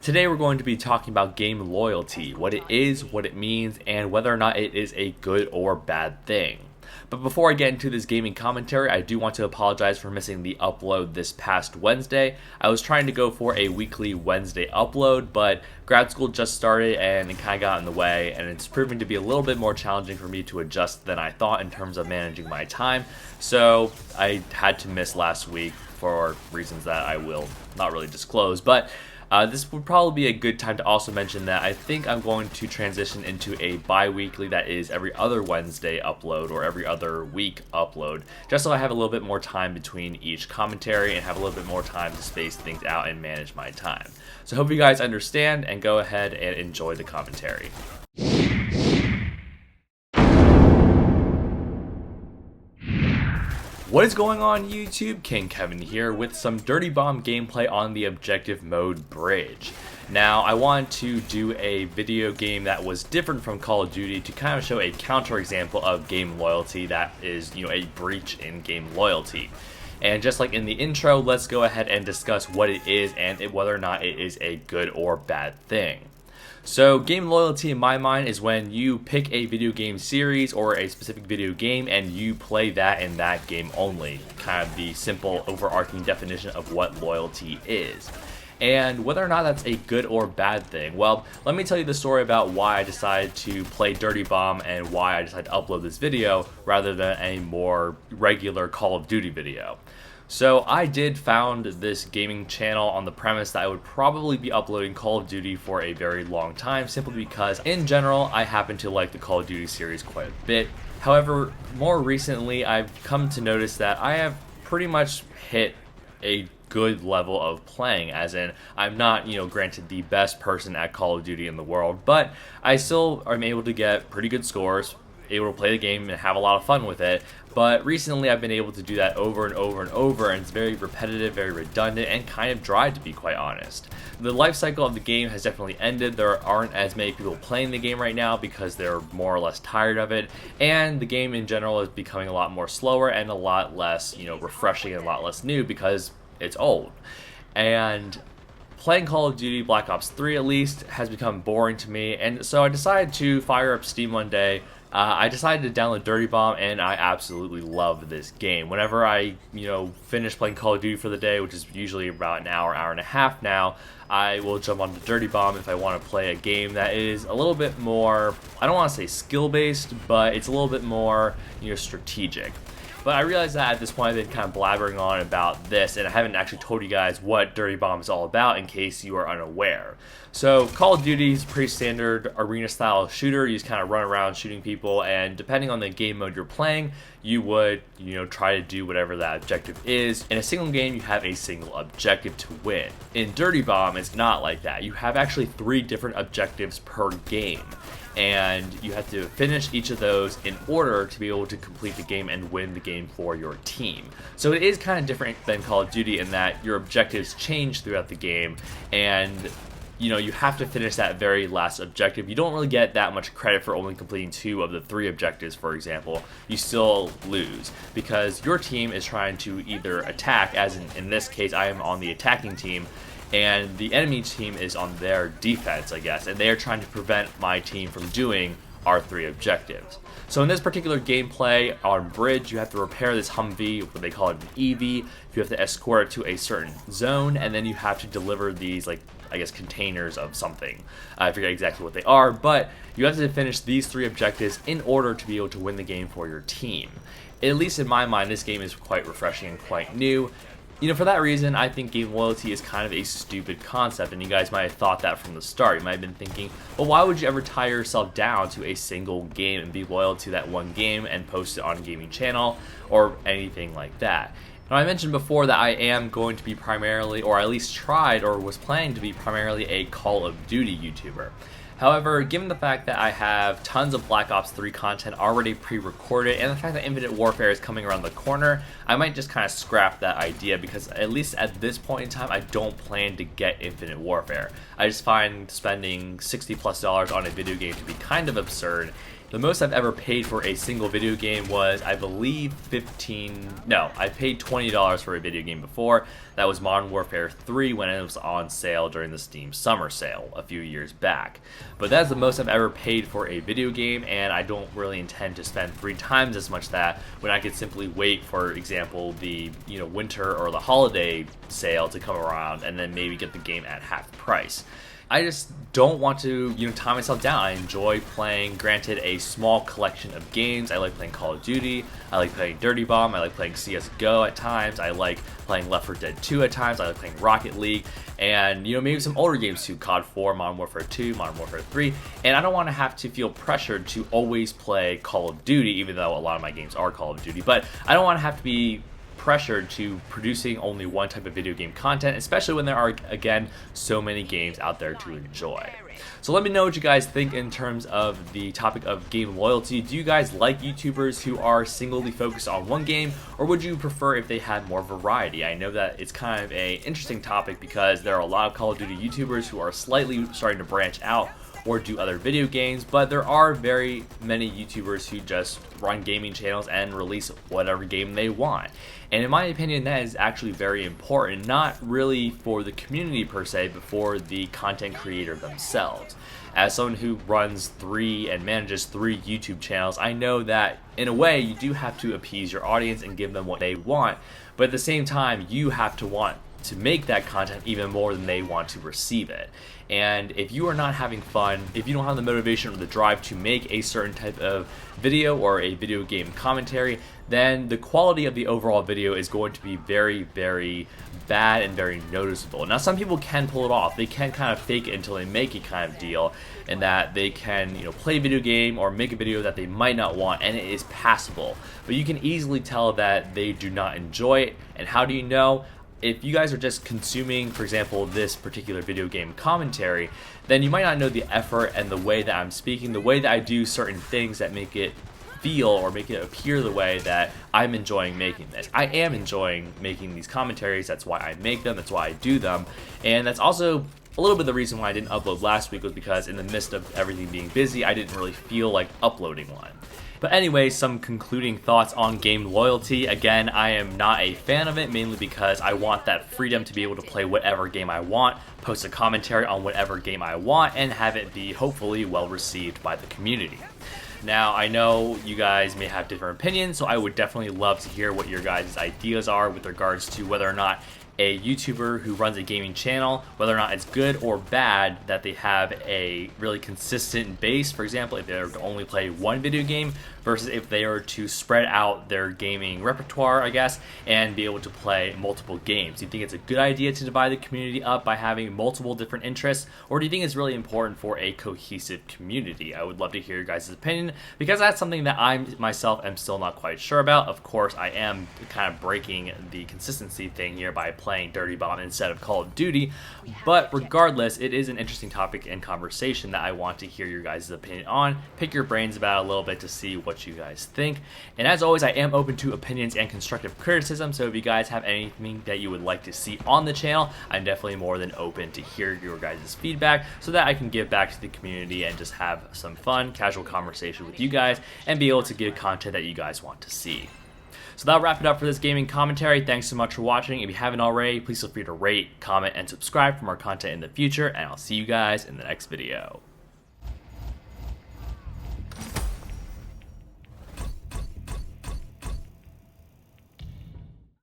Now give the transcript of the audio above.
Today we're going to be talking about game loyalty, what it is, what it means, and whether or not it is a good or bad thing. But before I get into this gaming commentary, I do want to apologize for missing the upload this past Wednesday. I was trying to go for a weekly Wednesday upload, but grad school just started and it kind of got in the way, and it's proving to be a little bit more challenging for me to adjust than I thought in terms of managing my time. So I had to miss last week for reasons that I will not really disclose, but this would probably be a good time to also mention that I think I'm going to transition into a bi-weekly, that is every other Wednesday upload or every other week upload, just so I have a little bit more time between each commentary and have a little bit more time to space things out and manage my time. So I hope you guys understand and go ahead and enjoy the commentary. What is going on YouTube? King Kevin here with some Dirty Bomb gameplay on the objective mode bridge. Now I wanted to do a video game that was different from Call of Duty to kind of show a counterexample of game loyalty that is, a breach in game loyalty. And just like in the intro, let's go ahead and discuss what it is and whether or not it is a good or bad thing. So game loyalty in my mind is when you pick a video game series or a specific video game and you play that in that game only. Kind of the simple overarching definition of what loyalty is. And whether or not that's a good or bad thing, well, let me tell you the story about why I decided to play Dirty Bomb and why I decided to upload this video rather than a more regular Call of Duty video. So I did found this gaming channel on the premise that I would probably be uploading Call of Duty for a very long time, simply because in general I happen to like the Call of Duty series quite a bit. However, more recently I've come to notice that I have pretty much hit a good level of playing, as in I'm not, granted the best person at Call of Duty in the world, but I still am able to get pretty good scores, able to play the game and have a lot of fun with it. But recently I've been able to do that over and over and over, and it's very repetitive, very redundant, and kind of dry, to be quite honest. The life cycle of the game has definitely ended. There aren't as many people playing the game right now because they're more or less tired of it, and the game in general is becoming a lot more slower and a lot less, refreshing and a lot less new because it's old. And playing Call of Duty Black Ops 3 at least has become boring to me, and so I decided to fire up Steam one day. I decided to download Dirty Bomb, and I absolutely love this game. Whenever I, finish playing Call of Duty for the day, which is usually about an hour, hour and a half now, I will jump onto Dirty Bomb if I want to play a game that is a little bit more, I don't want to say skill-based, but it's a little bit more, strategic. But I realized that at this point I've been kind of blabbering on about this, and I haven't actually told you guys what Dirty Bomb is all about in case you are unaware. So Call of Duty is a pretty standard arena style shooter. You just kind of run around shooting people, and depending on the game mode you're playing, you would, try to do whatever that objective is. In a single game, you have a single objective to win. In Dirty Bomb, it's not like that. You have actually 3 different objectives per game, and you have to finish each of those in order to be able to complete the game and win the game for your team. So it is kind of different than Call of Duty in that your objectives change throughout the game, and you have to finish that very last objective. You don't really get that much credit for only completing 2 of the 3 objectives, for example. You still lose because your team is trying to either attack, as in this case I am on the attacking team, and the enemy team is on their defense, I guess, and they are trying to prevent my team from doing our 3 objectives. So in this particular gameplay on bridge, you have to repair this Humvee, what they call it an EV. You have to escort it to a certain zone, and then you have to deliver these, containers of something. I forget exactly what they are, but you have to finish these 3 objectives in order to be able to win the game for your team. At least in my mind, this game is quite refreshing and quite new. For that reason, I think game loyalty is kind of a stupid concept, and you guys might have thought that from the start. You might have been thinking, well, why would you ever tie yourself down to a single game and be loyal to that one game and post it on a gaming channel or anything like that? Now, I mentioned before that I am going to be primarily, or at least tried or was planning to be primarily, a Call of Duty YouTuber. However, given the fact that I have tons of Black Ops 3 content already pre-recorded, and the fact that Infinite Warfare is coming around the corner, I might just kind of scrap that idea, because at least at this point in time, I don't plan to get Infinite Warfare. I just find spending $60+ on a video game to be kind of absurd, The most I've ever paid for a single video game was, I believe, I paid $20 for a video game before. That was Modern Warfare 3 when it was on sale during the Steam Summer Sale a few years back. But that's the most I've ever paid for a video game, and I don't really intend to spend 3 times as much that when I could simply wait, for example, the winter or the holiday sale to come around and then maybe get the game at half price. I just don't want to, tie myself down. I enjoy playing, granted, a small collection of games. I like playing Call of Duty, I like playing Dirty Bomb, I like playing CSGO at times, I like playing Left 4 Dead 2 at times, I like playing Rocket League, and maybe some older games too, COD 4, Modern Warfare 2, Modern Warfare 3, and I don't want to have to feel pressured to always play Call of Duty, even though a lot of my games are Call of Duty, but I don't want to have to be pressured to producing only one type of video game content, especially when there are, again, so many games out there to enjoy. So let me know what you guys think in terms of the topic of game loyalty. Do you guys like YouTubers who are singly focused on one game, or would you prefer if they had more variety? I know that it's kind of an interesting topic because there are a lot of Call of Duty YouTubers who are slightly starting to branch out or do other video games, but there are very many YouTubers who just run gaming channels and release whatever game they want. And in my opinion, that is actually very important, not really for the community per se, but for the content creator themselves. As someone who runs 3 and manages 3 YouTube channels, I know that in a way you do have to appease your audience and give them what they want, but at the same time you have to want to make that content even more than they want to receive it. And if you are not having fun, if you don't have the motivation or the drive to make a certain type of video or a video game commentary, then the quality of the overall video is going to be very, very bad and very noticeable. Now, some people can pull it off. They can kind of fake it until they make it kind of deal, and that they can, play a video game or make a video that they might not want, and it is passable. But you can easily tell that they do not enjoy it. And how do you know? If you guys are just consuming, for example, this particular video game commentary, then you might not know the effort and the way that I'm speaking, the way that I do certain things that make it feel or make it appear the way that I'm enjoying making this. I am enjoying making these commentaries. That's why I make them. That's why I do them. And that's also a little bit the reason why I didn't upload last week, was because in the midst of everything being busy, I didn't really feel like uploading one. But anyway, some concluding thoughts on game loyalty. Again, I am not a fan of it, mainly because I want that freedom to be able to play whatever game I want, post a commentary on whatever game I want, and have it be hopefully well received by the community. Now, I know you guys may have different opinions, so I would definitely love to hear what your guys' ideas are with regards to whether or not a YouTuber who runs a gaming channel, whether or not it's good or bad that they have a really consistent base. For example, if they were to only play one video game versus if they were to spread out their gaming repertoire, I guess, and be able to play multiple games. Do you think it's a good idea to divide the community up by having multiple different interests, or do you think it's really important for a cohesive community? I would love to hear your guys' opinion, because that's something that I myself am still not quite sure about. Of course, I am kind of breaking the consistency thing here by playing Dirty Bomb instead of Call of Duty, but regardless, it is an interesting topic and conversation that I want to hear your guys' opinion on, pick your brains about it a little bit to see what you guys think. And as always, I am open to opinions and constructive criticism, so if you guys have anything that you would like to see on the channel, I'm definitely more than open to hear your guys' feedback so that I can give back to the community and just have some fun, casual conversation with you guys and be able to give content that you guys want to see. So that'll wrap it up for this gaming commentary. Thanks so much for watching. If you haven't already, please feel free to rate, comment, and subscribe for more content in the future, and I'll see you guys in the next video.